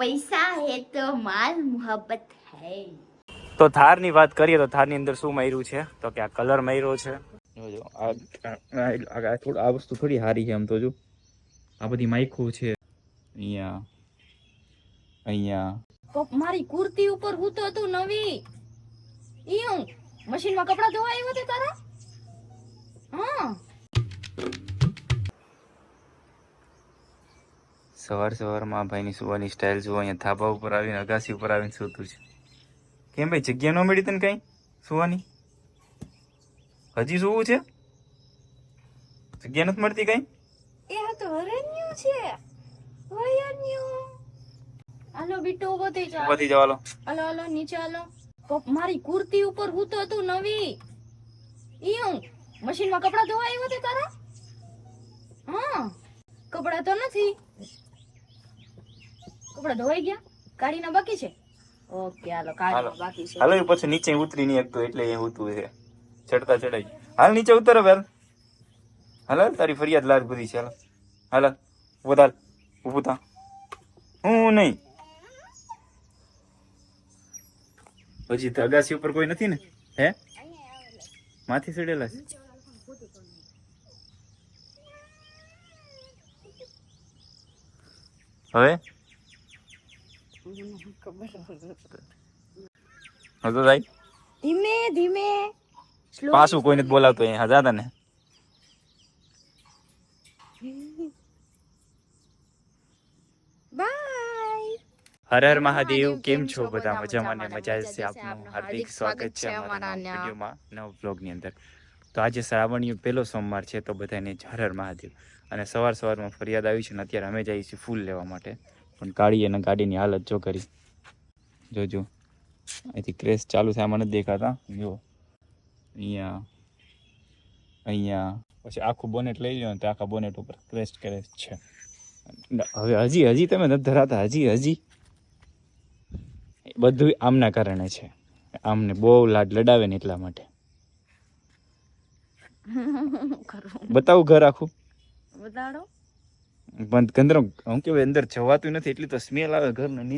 पैसा है तो माल मोहब्बत है। તો થારની વાત કરીએ તો થારની અંદર શું માર્યું છે તો કે આ કલર માર્યો છે. જોજો આ વસ્તુ થોડી સારી છે આમ તો. જો આ બધી માઇકો છે અહીંયા અહીંયા. તો મારી કુર્તી ઉપર હું તો તું નવી ઈયું મશીનમાં કપડા ધોવા આવ્યો તે તારા. હા સવારમાં ભાઈની સુવાની સ્ટાઇલ જુઓ. અહીંયા ધાબા ઉપર આવીને અગાસી ઉપર આવીને સૂતું છે. કેમ ભાઈ જગ્યા ન મળી તને કઈ સુવાની? હજી સુવું છે? જગ્યા નથી મળતી કઈ? એ તો હરન્યુ છે હરન્યુ. હાલો બીટો ઉભો થઈ જા. ઉભો થઈ જાવ. હાલો હાલો હાલો નીચે હાલો. તો મારી કુર્તી ઉપર હું તો તું નવી ઈયું મશીનમાં કપડા ધોવા આવ્યો તે તારા. હા કપડા તો નથી. કપડા ધોવાઈ ગયા? કાઢીના બાકી છે? ઓકે હાલો કાઢીના બાકી છે. હાલો એ પછી નીચે ઉતરી નહીં શકતો એટલે એ ઉતું છે ચડતા ચડાઈ. હાલ નીચે ઉતર હવે. હાલ તારી ફરિયાદ લાર બધી છે. હાલ ઉભો થાલ. ઉભું થા. હું નહીં. પછી અગાસી ઉપર કોઈ નથી ને? હે માથી ચડેલા છે? હવે હતો ભાઈ ધીમે ધીમે પાછું કોઈ નથી બોલાવતો અહીંયા હજાતા ને. બાય. હર હર મહાદેવ. કેમ છો બધા? મજામાં ને મજા છે. આપનું હાર્દિક સ્વાગત છે અમારા વિડીયોમાં, નવ બ્લોગની અંદર. તો આજે શ્રાવણીયો પહેલો સોમવાર છે તો બધાને હર હર મહાદેવ. અને સવારમાં ફરિયાદ આવી છે ને અત્યારે અમે જઈએ છીએ ફૂલ લેવા માટે. પણ કાઢી અને ગાડીની હાલત જો કરી. જોજો અહીંથી ક્રેશ ચાલુ થાય આમાં નથી દેખાતા. જો અહીંયા પછી આખું બોનેટ લઈ લો ને તો આખા બોનેટ ઉપર ક્રેશ છે. હવે હજી તમે નથી ધરાતા. હજી બધું આમના કારણે છે. આમને બહુ લાડ લડાવે ને એટલા માટે. બતાવું ઘર આખું? બતાડો. બંધ ગંદરો હું કેવાય અંદર જવાતું નથી એટલી તો સ્મેલ આવે ઘરનું.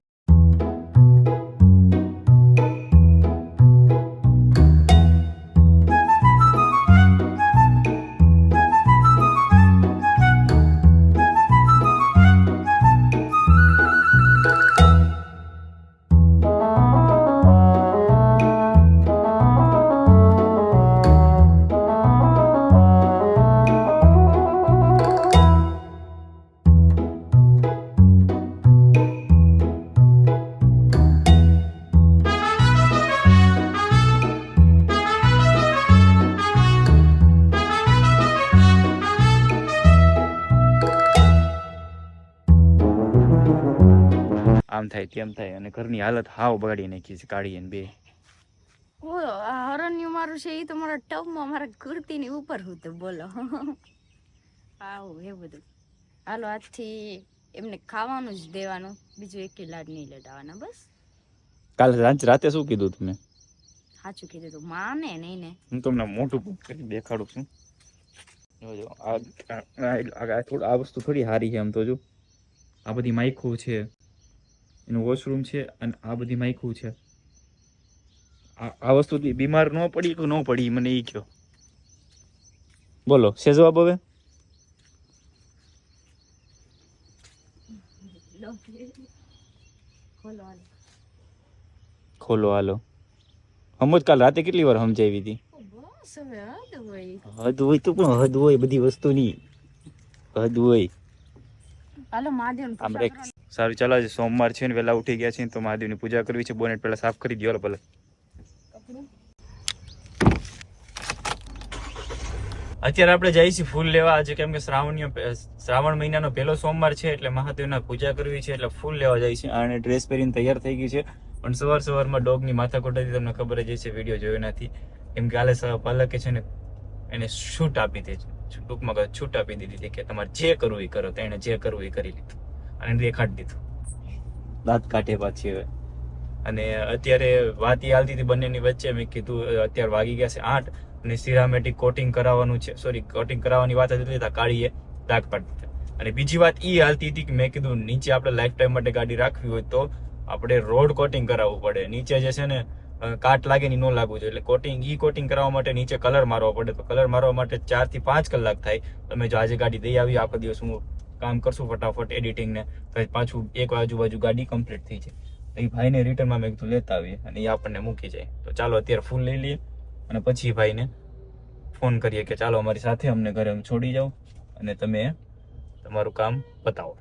આમ થાય તેમ થાય અને ઘરની હાલત હાવ બગાડી નાખી છે કાઢી ને બે. બોલો આ હરન્યુ મારું છે એ તો મારા ટબમાં મારા કુર્તીની ઉપર હું તો બોલો. આવું એ બધું. હાલો આજથી એમને ખાવાનું જ દેવાનું, બીજું એક લાડ નહીં લડાવવાના બસ. કાલે રાતે શું કીધું તમે? સાચું કીધું તું માને નહીં ને. હું તમને મોટું કરી દેખાડું છું. જોજો આ વસ્તુ થોડી સારી છે આમ તો. જો આ બધી માઇકો છે, એનું વોશરૂમ છે અને આ બધી માઇકું છે. આ વસ્તુ બીમાર ન પડી કે ન પડી મને એ કહો. બોલો છે જવાબ હવે? ખોલો હાલો. સમજ કાલ રાતે કેટલી વાર સમજાવી હતી? હદ હોય તો પણ હદ હોય બધી વસ્તુની. હદ હોય. હાલો મહાદેવ. સારું ચાલો આજે સોમવાર છે ને વહેલા ઉઠી ગયા છે તો મહાદેવની પૂજા કરવી છે. બોનેટ પહેલા સાફ કરી દો ભલે. અત્યારે આપણે જઈએ છીએ ફૂલ લેવા આજે, કેમ કે શ્રાવણ મહિનાનો પહેલો સોમવાર છે એટલે મહાદેવના પૂજા કરવી છે એટલે ફૂલ લેવા જાય છે. અને ડ્રેસ પહેરીને તૈયાર થઈ ગઈ છે પણ સવારમાં ડોગની માથાકૂટ હતી, તમને ખબર જ છે, વિડીયો જોયો નથી. કેમ કે કાલે પાલકે છે ને એને છૂટ આપી દે ટૂંકમાં છૂટ આપી દીધી કે તમારે જે કરવું એ કરો. તો એને જે કરવું એ કરી લીધું અને દેખાડી દીધું. દાંત કાઢે પાછી હવે. અને અત્યારે વાત એ હાલતી હતી બંનેની વચ્ચે. મેં કીધું અત્યારે વાગી ગયા છે 8 અને સિરામેટિક કોટિંગ કરાવવાનું છે. સોરી કોટિંગ કરાવવાની વાત હતી, કાળીએ દાગ પાડી દીધા. અને બીજી વાત એ હાલતી હતી કે મેં કીધું નીચે આપણે લાઈફ ટાઈમ માટે ગાડી રાખવી હોય તો આપણે રોડ કોટિંગ કરાવવું પડે. નીચે જે છે ને કાટ લાગે ને ન લાગવું જોઈએ, એટલે કોટિંગ કરાવવા માટે નીચે કલર મારવો પડે. તો કલર મારવા માટે 4 થી 5 કલાક થાય. તમે જો આજે ગાડી દઈ આવી, આખો દિવસ હું કામ કરશું ફટાફટ એડિટિંગ ને, પાછું 1 આજુબાજુ ગાડી કમ્પ્લીટ થઈ જાય. એ ભાઈને રિટર્નમાં મેં કીધું લેતા આવીએ અને એ આપણને મૂકી જાય. તો ચાલો અત્યારે ફૂલ લઈ લઈએ અને પછી ભાઈને ફોન કરીએ કે ચાલો અમારી સાથે અમને ઘરે છોડી જાઓ અને તમે તમારું કામ બતાવો.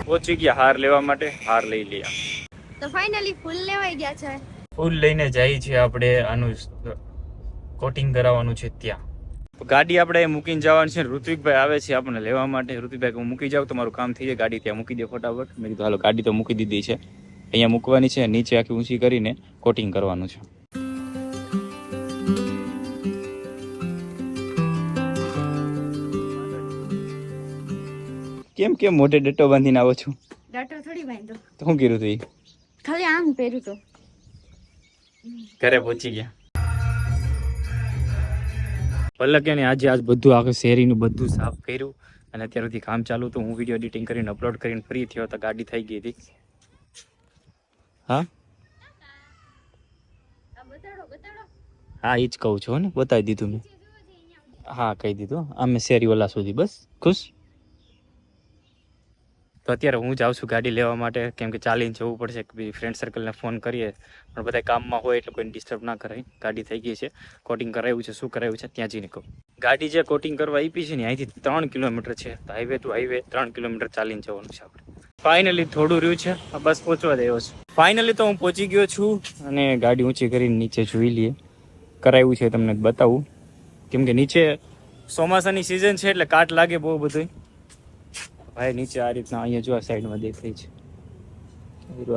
પહોંચી ગયા હાર લેવા માટે, હાર લઈ લઈએ. તો ફાઇનલી ફૂલ લેવાઈ ગયા છે. ફૂલ લઈને જાય છે આપણે, આનું કોટિંગ કરાવવાનું છે ત્યાં. ગાડી આપણે મૂકીને જવાની છે. ઋત્વિકભાઈ આવે છે આપણને લેવા માટે. ઋત્વિકભાઈ હું મૂકી જાઉં, તમારું કામ થઈ જાય, ગાડી ત્યાં મૂકી દે ફટાફટ. મેં કીધું હાલો ગાડી તો મૂકી દીધી છે, અહીંયા મૂકવાની છે, નીચે આખી ઊંચી કરીને કોટિંગ કરવાનું છે. કેમ કેમ મોટે ડટ્ટો બાંધીને આવો છો? ડટો થોડી બાંધો, તો શું કર્યું તું? ખાલી આમ પહેર્યું તો. ઘરે પહોંચી ગયા. પલક ને આજે બધું આખું શેરીનું બધું સાફ કર્યું અને અત્યાર સુધી કામ ચાલુ હતું. હું વિડીયો એડિટિંગ કરીને અપલોડ કરીને ફ્રી થયો તો ગાડી થઈ ગઈ હતી. હા હા એ જ કહું છું ને, બતાવી દીધું મેં. હા કહી દીધું. અમે શેરી ઓલા સુધી બસ ખુશ. તો અત્યારે હું જાઉં છું ગાડી લેવા માટે, કેમ કે ચાલીને જવું પડશે. ફ્રેન્ડ સર્કલને ફોન કરીએ પણ બધા કામમાં હોય એટલે કોઈને ડિસ્ટર્બ ના કરાય. ગાડી થઈ ગઈ છે, કોટિંગ કરાવ્યું છે, શું કરાવ્યું છે ત્યાં જઈને કહું. ગાડી જે કોટિંગ કરવા આપી છે ને અહીંથી 3 કિલોમીટર છે. તો હાઈવે ટુ હાઈવે 3 કિલોમીટર ચાલીને જવાનું છે આપણે. ફાઇનલી થોડું રહ્યું છે, બસ પહોંચવા દેવો છે. ફાઇનલી તો હું પહોંચી ગયો છું અને ગાડી ઊંચી કરીને નીચે જોઈ લઈએ. કરાવ્યું છે તમને બતાવું, કેમ કે નીચે ચોમાસાની સિઝન છે એટલે કાટ લાગે બહુ બધું. ભાઈ નીચે આ રીતના અહીંયા જો આ સાઈડમાં દેખાય છે,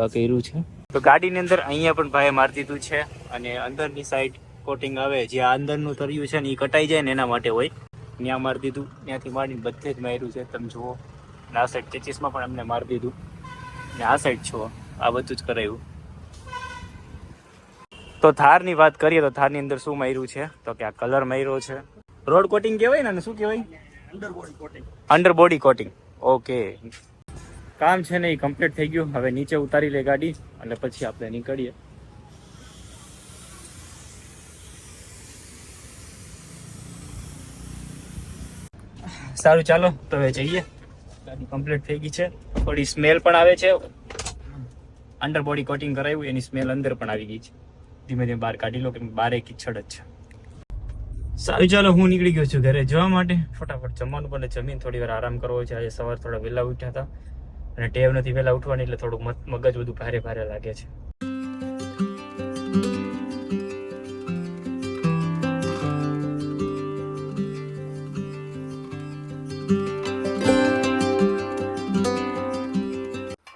આ કર્યું છે. તો ગાડીની અંદર અહીંયા પણ ભાઈએ મારી દીધું છે અને અંદરની સાઈડ કોટિંગ આવે, જે આ અંદરનું તર્યું છે ને એ કટાઈ જાય ને એના માટે હોય, ત્યાં મારી દીધું. ત્યાંથી માંડીને બધે જ માર્યું છે, તમે જુઓ. અને આ સાઈડ ચેચીસમાં પણ અમને મારી દીધું ને આ સાઈડ છો આ બધું જ કરાયું. તો થારની વાત કરીએ તો થારની અંદર શું માર્યું છે તો કે આ કલર માર્યો છે. રોડ કોટિંગ કહેવાય ને, શું કહેવાય? Under body coating. ઓકે, કામ છે ને એ કમ્પ્લીટ થઈ ગયું. હવે નીચે ઉતારી લે ગાડી અને પછી આપણે નીકળીએ. સારું ચાલો તો હવે જઈએ. ગાડી કમ્પ્લીટ થઈ ગઈ છે. થોડી સ્મેલ પણ આવે છે, અંડર બોડી કોટિંગ કરાવ્યું એની સ્મેલ અંદર પણ આવી ગઈ છે. ધીમે ધીમે બહાર કાઢી લો, કે બારે કિચડ જ છે. સારું ચાલો હું નીકળી ગયો છું ઘરે જવા માટે. ફટાફટ જમવાનું પણ જમીન થોડી વાર આરામ કરવો છે. આજે સવાર થોડા વહેલા ઉઠ્યા હતા અને ટેવ નથી વહેલા ઉઠવાની, એટલે થોડું મગજ બધું ભારે ભારે લાગે છે.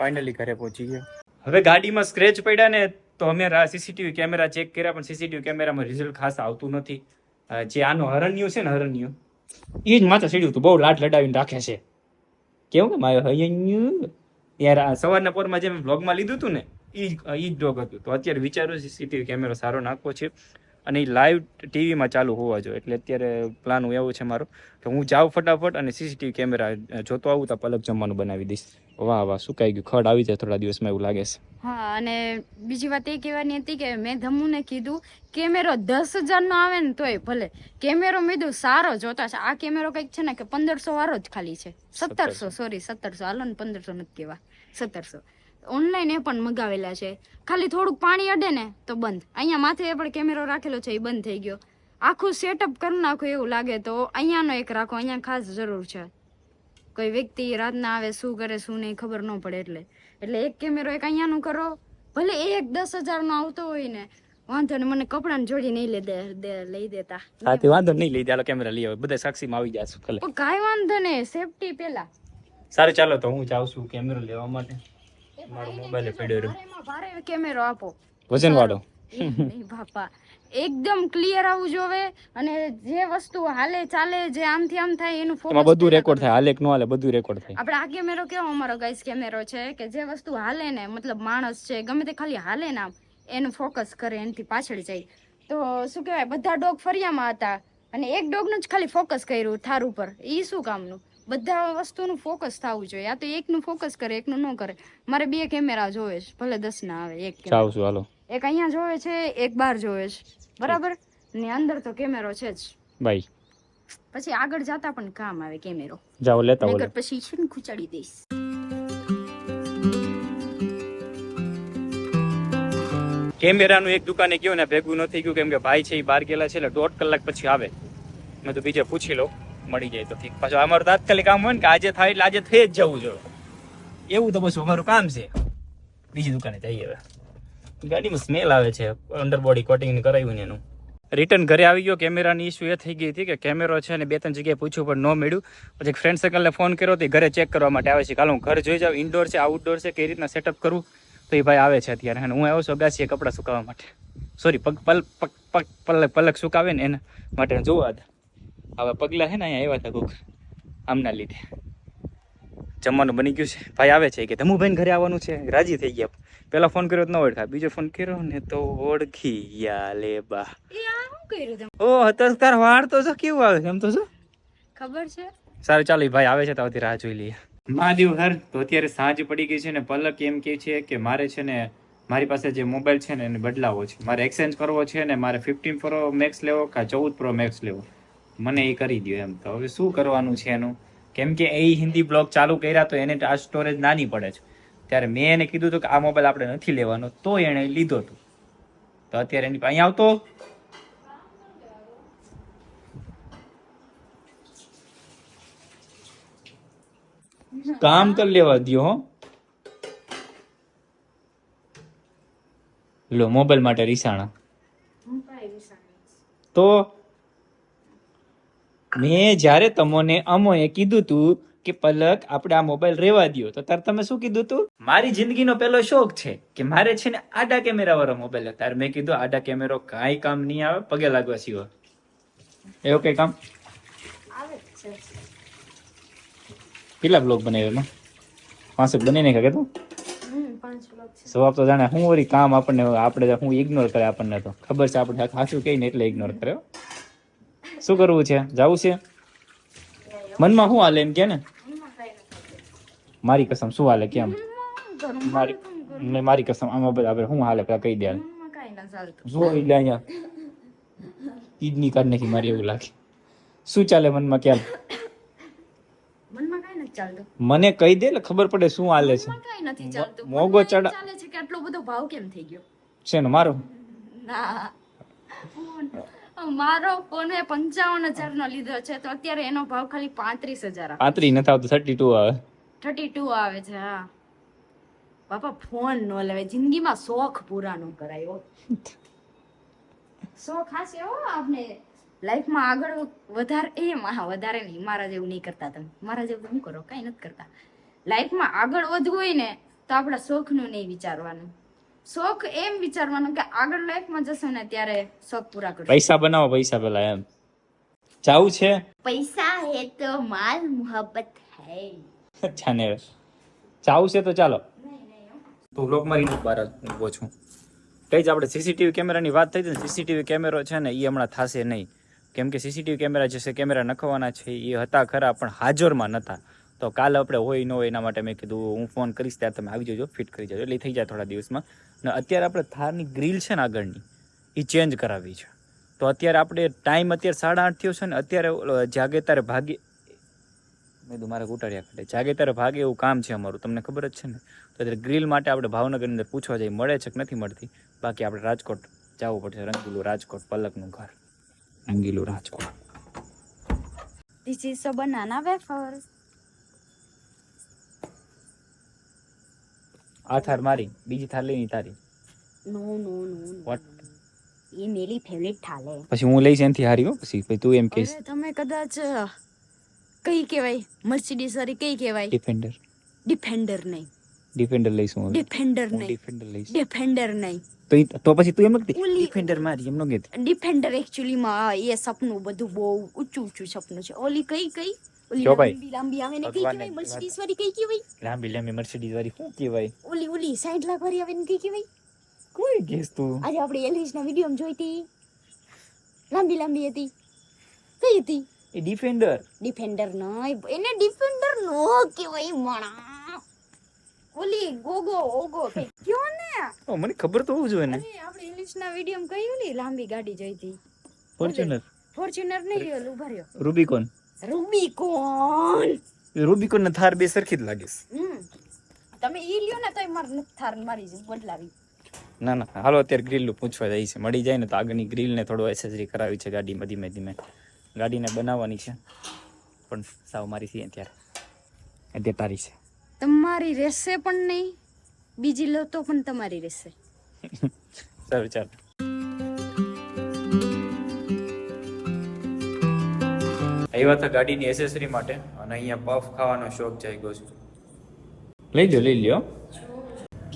ફાઇનલી ઘરે પહોંચી ગયો. હવે ગાડીમાં સ્ક્રેચ પડ્યા ને તો અમે સીસીટીવી કેમેરા ચેક કર્યા પણ સીસીટીવી કેમેરામાં રિઝલ્ટ ખાસ આવતું નથી. જે આનો હરણ્યું છે ને, હરણ્યું એ જ માથે સીડ્યું હતું, બહુ લાટ લડાવીને રાખે છે. કેવું કે મારે હૈયું યાર, સવારના પોરમાં જે મેં બ્લોગમાં લીધું હતું ને એ જ ડોગ હતું. તો અત્યારે વિચારું સીસીટીવી કેમેરો સારો નાખવો છે અને એ લાઈવ ટીવીમાં ચાલુ હોવા જોઈએ. એટલે અત્યારે પ્લાન એવું છે મારો કે હું જાઉં ફટાફટ અને સીસીટીવી કેમેરા જોતો આવું તો પલક જમવાનું બનાવી દઈશ. વાહ વાહ, સુકાઈ ગયું, ખડ આવી જાય થોડા દિવસમાં એવું લાગે છે. હા, અને બીજી વાત એ કહેવાની હતી કે મેં ધમ્મુને કીધું કેમેરો 10,000 નો આવે ને તોય ભલે, કેમેરો મેં કીધું સારો જોતા છે. આ કેમેરો કઈક છે ને કે 1500 વાળો જ ખાલી છે. 1700, સોરી 1700, હાલો ને 1500 નથી કેવા, 1700. ઓનલાઈન એ પણ મગાવેલા છે. ખાલી થોડુંક પાણી અડે ને તો બંધ. અહીંયા માથે પણ કેમેરો રાખેલો છે, એ બંધ થઈ ગયો. આખું સેટઅપ કરી નાખું એવું લાગે તો અહીંયાનો એક રાખો, અહીંયા ખાસ જરૂર છે. કોઈ વ્યક્તિ રાતના આવે, શું કરે શું નહીં ખબર ન પડે. એટલે એક કેમેરો એક અહીંયાનું કરો, ભલે એક 10,000 નો આવતો હોય ને વાંધો ને, મને કપડાની જોડી નહીં લઈ દેતા. હા તે વાંધો નહીં લઈ દે, હાલો કેમેરા લઈ આવે, બધા સાક્ષીમાં આવી જશે. ભલે કાંઈ વાંધો નહીં, સેફટી પેલા. સારું ચાલો તો હું જાઉં છું કેમેરો લેવા માટે. મારો મોબાઈલ પડ્યો રહ્યો. ભારે કેમેરો આપો, વજન વાળો. નહીં બાપા, એકદમ ક્લિયર આવવું જોવે અને જે વસ્તુ હાલે ચાલે, જે આમથી આમ થાય એનું ફોકસ, એમાં બધું રેકોર્ડ થાય, હાલે કે ન હાલે બધું રેકોર્ડ થાય. આપણે આ કેમેરો કેવો અમારો ગાઈસ કેમેરો છે કે જે વસ્તુ હાલે ને, મતલબ માણસ છે ગમે તે ખાલી હાલે ને આમ એનું ફોકસ કરે, એનાથી પાછળ જાય. તો શું કહેવાય, બધા ડોગ ફરિયામાં હતા અને એક ડોગનું જ ખાલી ફોકસ કર્યું થાર ઉપર. એ શું કામનું? બધા વસ્તુનું ફોકસ થવું જોઈએ. આ તો એકનું ફોકસ કરે, એકનું ન કરે. મારે 2 કેમેરા જોવે છે, ભલે 10 ના આવે. એક જાઉં છું હાલો. એક અહીંયા જોવે છે, એક બહાર જોવે છે, બરાબર ને? અંદર તો કેમેરો છે જ. બાય. પછી આગળ જતા પણ કામ આવે કેમેરો. જાઓ લેતા નહીંતર ઓલે. પછી છે ને ખૂંચાડી દઈશ. કેમેરાનું એક દુકાને ગયો ને ભેગું નથી ગયું, કેમ કે ભાઈ છે એ બહાર ગયેલા છે, એટલે 1.5 કલાક પછી આવે. મેં તો બીજે પૂછી લો, મળી જાય તો ઠીક. પાછું અમારું તાત્કાલિક કામ હોય ને કે આજે થાય એટલે આજે થઈ જ જવું જોઈએ, એવું તો બસ અમારું કામ છે. બીજી દુકાને જઈએ હવે. ગાડીમાં સ્મેલ આવે છે, અંડરબોડી કોટિંગ કરાવ્યું ને એનું. રિટર્ન ઘરે આવી ગયો. કેમેરાની ઇસ્યુ એ થઈ ગઈ હતી કે કેમેરો છે ને 2-3 જગ્યાએ પૂછ્યું પણ ન મળ્યું. પછી ફ્રેન્ડ સર્કલને ફોન કર્યો તો ઘરે ચેક કરવા માટે આવે છે. કાલ હું ઘર જોઈ જાઉં, ઇન્ડોર છે આઉટડોર છે, કઈ રીતના સેટઅપ કરવું. તો એ ભાઈ આવે છે અત્યારે, અને હું આવ્યો છું અગાસીએ કપડાં સુકાવવા માટે. સોરી, પલક સુકાવે ને એના માટે જોવા હતા. હવે પગલા છે ને અહીંયા આવ્યા હતા કોક આમના લીધે. જમવાનું બની ગયું છે. ભાઈ આવે છે કે ધમુભાઈ ઘરે આવવાનું છે, રાજી થઈ ગયા. પેલા ફોન કર્યો તો ન ઓળખા, બીજો ફોન કર્યો ને તો ઓળખી ગયા. લે બા, ઓહ તાર વાળ તો જો કેવું આવે છે, એમ તો શું ખબર છે. સારું ચાલો, ભાઈ આવે છે તો આવતી રાહ જોઈ લઈએ. મહાદેવ હર. તો અત્યારે સાંજ પડી ગઈ છે ને પલક એમ કે છે કે મારે છે ને મારી પાસે જે મોબાઈલ છે ને એને બદલાવો છે, મારે એક્સચેન્જ કરવો છે ને મારે 15 Pro Max લેવો કે 14 Pro Max લેવો, મને એ કરી દો એમ. તો હવે શું કરવાનું છે એનું, કેમ કે એ હિન્દી બ્લોગ ચાલુ કર્યા તો એને આ સ્ટોરેજ નાની પડે છે. ત્યારે મેં એને કીધું હતું કે આ મોબાઈલ આપણે નથી લેવાનો, તો એણે લીધો હતો. તો અત્યારે એની અહીંયા આવતો કામ કરી લેવા દો. હો લો મોબાઈલ માટે રીસાણા. તો મેં જ્યારે તમને અમોએ કીધું તું કે પલક આપણે આ મોબાઈલ રેવા દો, તો તાર તમે શું કીધું તું? મારી જિંદગીનો પહેલો શોખ છે કે મારે છે ને આડા કેમેરા વાળો મોબાઈલ. તાર મેં કીધું આડા કેમેરો કાંઈ કામ નહીં આવે, પગે લાગવા સિવાય. એવું કઈ કામ આવે છે. કેટલા બ્લોગ બનાવ્યા એમાં? 5 બની નાખ્યા કે તું? 5 બ્લોગ છે. જવાબ તો જાણે હું વળી કામ આપણે હું ઇગ્નોર કરે, આપણને તો ખબર છે આપણે સાચું કહીને એટલે ઇગ્નોર કરે. શું કરવું છે? જાવું છે? મનમાં શું હાલે એમ કે ને? મારી કસમ શું હાલે કેમ? મારી કસમ આમાં બધા શું હાલે પેલા કહી દે. જો એટલે અહીંયા કિડની કાઢ નાખી મારી એવું લાગે. શું ચાલે મનમાં ક્યાં? મને કહી દે એટલે ખબર પડે શું હાલે છે. મોગો ચડા ચાલે છે કે આટલો બધો ભાવ કેમ થઈ ગયો છે ને મારો? ના, મારો ફોન 55,000 નો લીધો છે, તો અત્યારે એનો ભાવ ખાલી 35,000. 35 નથી આવતો, 32 આવે. 32 આવે છે. હા બાપા, ફોન નો લેવાય, જિંદગીમાં શોખ પૂરા ન કરાય. શોખ હાશે હો આપણે લાઈફમાં આગળ વધારે નહીં. મારા જેવું નહીં કરતા તમે. મારા જેવું શું કરો? કઈ નથી કરતા. લાઈફમાં આગળ વધવું હોય ને તો આપણા શોખનું નહીં વિચારવાનું. શોખ એમ વિચારવાનું કે આગળ લાઈફમાં જશો ને ત્યારે શોખ પૂરા કરશો. પૈસા બનાવો, પૈસા પેલા એમ. જાવું છે? પૈસા હે તો માલ મોહબ્બત હૈ. જાને જાવું છે તો ચાલો. તો વ્લોગ મારી બહાર ઉભો છું. કઈ જ આપણે સીસીટીવી કેમેરાની વાત થઈ હતી ને, સીસીટીવી કેમેરો છે ને એ હમણાં થશે નહીં, કેમ કે સીસીટીવી કેમેરા જે છે કેમેરા નખવાના છે એ હતા ખરા પણ હાજરમાં નહોતા. તો કાલે આપણે હોય ન હોય એના માટે મેં કીધું હું ફોન કરીશ ત્યારે તમે આવી જજો, ફિટ કરી જજો, એટલે થઈ જાય થોડા દિવસમાં. ને અત્યારે આપણે થારની ગ્રીલ છે ને આગળની એ ચેન્જ કરાવી છે. તો અત્યારે આપણે ટાઈમ અત્યારે 8:30 થયો છે ને, અત્યારે જાગે તારે ભાગે, મેં કીધું મારે ઉટાડ્યા કાઢે, જાગે તારે ભાગે એવું કામ છે અમારું, તમને ખબર જ છે ને. તો અત્યારે ગ્રીલ માટે આપણે ભાવનગરની અંદર પૂછવા જઈએ મળે છે કે નથી મળતી. બાકી આપણે રાજકોટ જવું પડશે, રંગીલું રાજકોટ, પલકનું ઘર રંગીલું Rajkot. This is a banana wafer. આ થાર મારી, બીજી થાર લેની તારી. No. What? એ મેરી ફેવરિટ થાલ હે. પછી હું લઈશ એનથી હારી હો. પછી તું એમ કહીશ તમે કદાચ કઈ કહેવાય મર્સિડીઝ વાળી કઈ કહેવાય? ડિફેન્ડર નહીં. ડિફેન્ડર લઈશું. ડિફેન્ડર નહીં. તો પછી તું એમ કહેતી ડિફેન્ડર મારી, એમ ન કહેતી. ડિફેન્ડર એકચ્યુઅલી માં એ સપનું બધું બહુ ઊંચું સપનું છે. ઓલી કઈ ઓલી જો ભાઈ, લાંબી આવે ને કઈ કહેવાય? મર્સિડીઝ વાળી કઈ કહેવાય? લાંબી મર્સિડીઝ વાળી શું કહેવાય? ઓલી 60 લાખ વાળી આવે ને કઈ કહેવાય? કોઈ ગેસ તું આજે આપણે એલિસ ના વિડીયો જોઈ હતી, લાંબી લાંબી હતી, કઈ હતી? એ ડિફેન્ડર. ડિફેન્ડર નઈ, એને ડિફેન્ડર નો કહેવાય મણા, ઓલી ગોગો ઓગો કઈ કયો ને. ઓ મને ખબર તો હોવું જોઈએ ને. અરે આપણે એલિસ ના વિડીયો કઈ ઓલી લાંબી ગાડી જોઈ હતી, ફોર્ચ્યુનર. ફોર્ચ્યુનર નહીં, ઓલું ઉભા રહ્યો, રૂબિકોન. રૂબિકોન. રૂબિકોન ને થાર બે સરખી જ લાગે છે. તમે ઈ લ્યો ને તોય માર નથી થાર મારી જ બદલાવી. ના ના હાલો અત્યારે ગ્રીલ નું પૂછવા જાય છે, મળી જાય ને તો આગળની ગ્રીલ ને થોડો એસેસરી કરાવી છે ગાડીમાં ધીમે ધીમે. ગાડીને બનાવવાની છે પણ સાવ મારી છે અત્યારે, એટલે તારી છે. તમારી રહેશે પણ નહીં, બીજી લો તો પણ તમારી રહેશે. સારું ચાલ. આવ્યા હતા ગાડીની એસેસરી માટે અને અહીંયા પફ ખાવાનો શોખ જાગ્યો છે. લઈ લ્યો.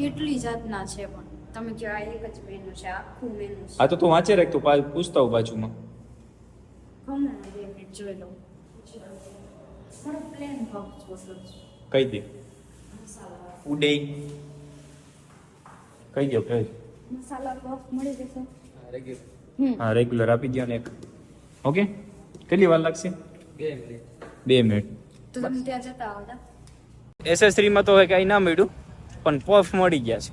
કેટલી જાતના છે પણ તમે જો આ એક જ મેનુ છે, આખું મેનુ છે. આ તો તું વાંચે રાખ, તું પૂછતા હોઉં બાજુમાં. ગમે ને 2 મિનિટ જોઈ લઉં. મારો પ્લેન ભાવ જોતો છે. કહી દે. ઉડે કહી દો કહી. મસાલા બફ મળી જશે. હા રેગ્યુલર આપી દો ને એક. ઓકે કેટલી વાર લાગશે? 2 મિનિટ. તો તમે ત્યાં જતા આવતા. એસેસરીમાં તો હવે કાંઈ ના મળ્યું પણ પફ મળી ગયા છે,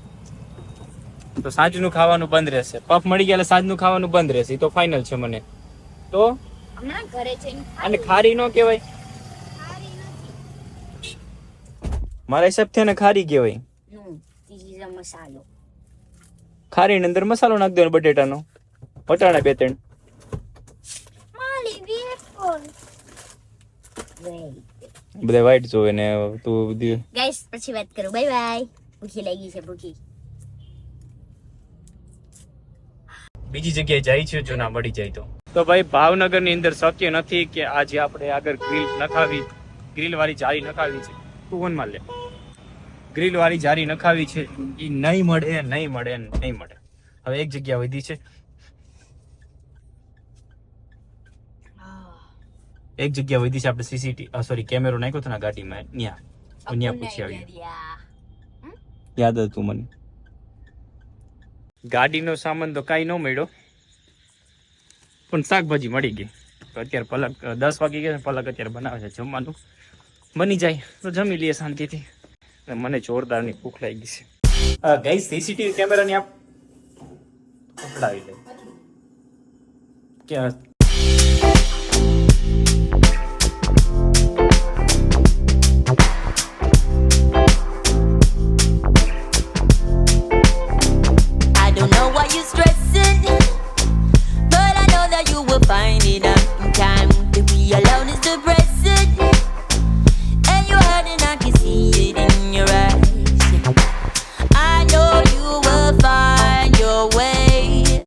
તો સાંજનું ખાવાનું બંધ રહેશે. પફ મળી ગયા એટલે સાંજનું ખાવાનું બંધ રહેશે, એ તો ફાઇનલ છે મને. તો હમણાં ઘરે જઈને અને ખારી ન કહેવાય, ખારી નથી. મારા હિસાબથી એને ખારી કહેવાય. તીજી મસાલો. ખારીની અંદર મસાલો નાખ દો બટેટાનો, વટાણા 2-3. માલી વેફર. બધા વાઈટ જોવે ને તું ગાઈસ પછી વાત કરું, બાય બાય. ભૂખી લાગી છે, ભૂખી. બીજી જગ્યાએ જાય છે જો ના મળી જાય તો ભાઈ ભાવનગરની અંદર શક્ય નથી કે આજે આપણે આગળ ગ્રીલ નખાવી, ગ્રીલ વાળી જારી નખાવી છે. તું ફોન માં લે. ગ્રીલ વાળી જારી નખાવી છે, એ નહીં મળે. હવે એક જગ્યા વધી છે, આપણે સીસીટીવી સોરી કેમેરો નાખ્યો હતો ને ગાડીમાં, ત્યાં પૂછી આવી. યાદ હતું મને. ગાડીનો સામાન તો કાંઈ ન મળ્યો પણ શાકભાજી મળી ગઈ. તો અત્યારે પલક 10 વાગી ગયા, પલક અત્યારે બનાવે છે જમવાનું. બની જાય તો જમી લઈએ શાંતિથી. મને જોરદારની ભૂખ લાગી છે. ગાઈસ સીસીટીવી કેમેરાની આપ પકડાવી લે કે